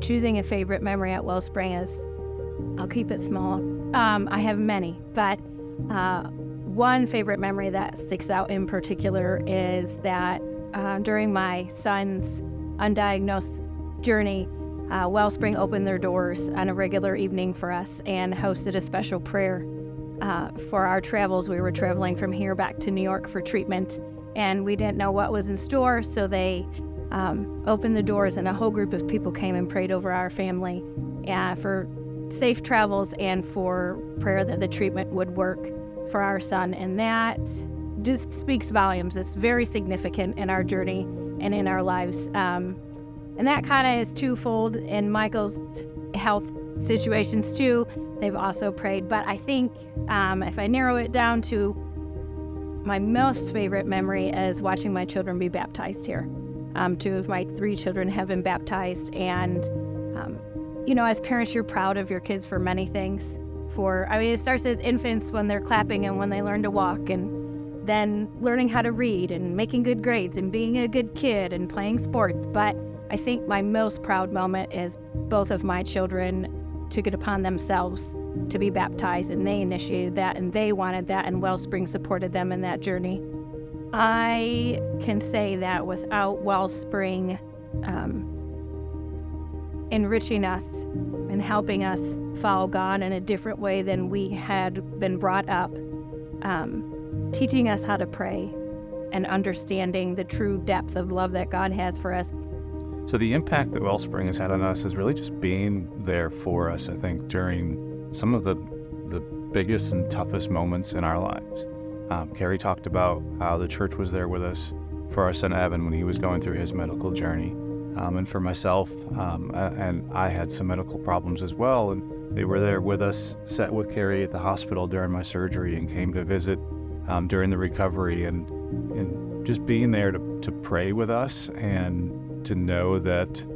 choosing a favorite memory at WellSpring is, I'll keep it small. I have many, but one favorite memory that sticks out in particular is that during my son's undiagnosed journey, WellSpring opened their doors on a regular evening for us and hosted a special prayer for our travels. We were traveling from here back to New York for treatment, and we didn't know what was in store, so they opened the doors, and a whole group of people came and prayed over our family for safe travels and for prayer that the treatment would work for our son. And that just speaks volumes. It's very significant in our journey and in our lives. And that kind of is twofold in Michael's health situations too. They've also prayed. But I think if I narrow it down to my most favorite memory is watching my children be baptized here. 2 of my 3 children have been baptized, and as parents, you're proud of your kids for many things. It starts as infants when they're clapping and when they learn to walk, and then learning how to read and making good grades and being a good kid and playing sports. But I think my most proud moment is both of my children took it upon themselves to be baptized, and they initiated that, and they wanted that, and WellSpring supported them in that journey. I can say that without WellSpring enriching us and helping us follow God in a different way than we had been brought up, teaching us how to pray and understanding the true depth of love that God has for us. So the impact that WellSpring has had on us is really just being there for us, I think, during some of the biggest and toughest moments in our lives. Carrie talked about how the church was there with us for our son Evan when he was going through his medical journey. And for myself, and I had some medical problems as well, and they were there with us, sat with Carrie at the hospital during my surgery and came to visit during the recovery, and just being there to pray with us and to know that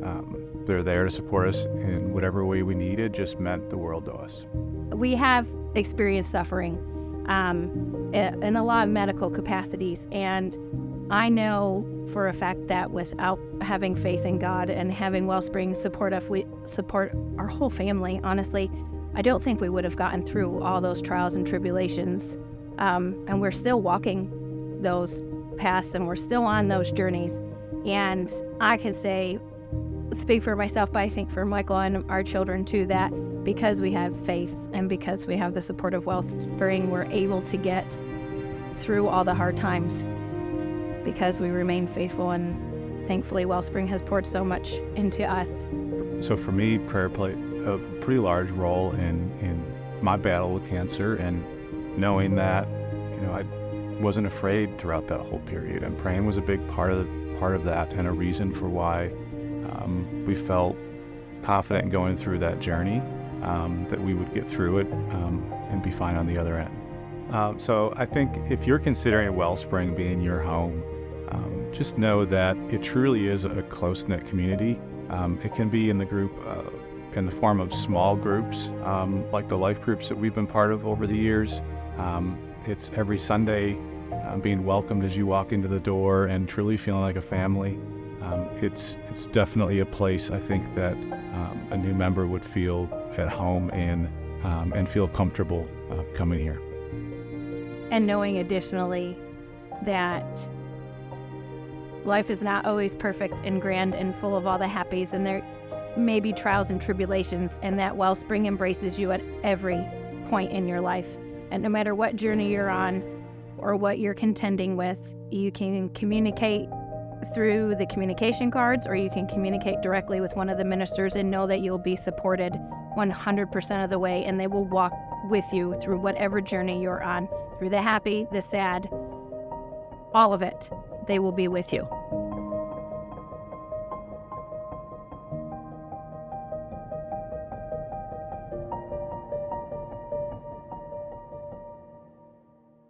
they're there to support us in whatever way we needed just meant the world to us. We have experienced suffering in a lot of medical capacities, and I know for a fact that without having faith in God and having WellSpring support our whole family, honestly, I don't think we would have gotten through all those trials and tribulations. And we're still walking those paths, and we're still on those journeys. And I can speak for myself, but I think for Michael and our children too, that because we have faith and because we have the support of WellSpring, we're able to get through all the hard times because we remain faithful, and thankfully WellSpring has poured so much into us. So for me, prayer played a pretty large role in my battle with cancer, and knowing that I wasn't afraid throughout that whole period, and praying was a big part of that, and a reason for why we felt confident in going through that journey, that we would get through it and be fine on the other end. So I think if you're considering WellSpring being your home, just know that it truly is a close-knit community. It can be in the form of small groups, like the life groups that we've been part of over the years. It's every Sunday being welcomed as you walk into the door and truly feeling like a family. It's definitely a place, I think, that a new member would feel at home and feel comfortable coming here. And knowing additionally that life is not always perfect and grand and full of all the happies, and there may be trials and tribulations, and that WellSpring embraces you at every point in your life. And no matter what journey you're on or what you're contending with, you can communicate through the communication cards, or you can communicate directly with one of the ministers and know that you'll be supported 100% of the way, and they will walk with you through whatever journey you're on, through the happy, the sad, all of it. They will be with you.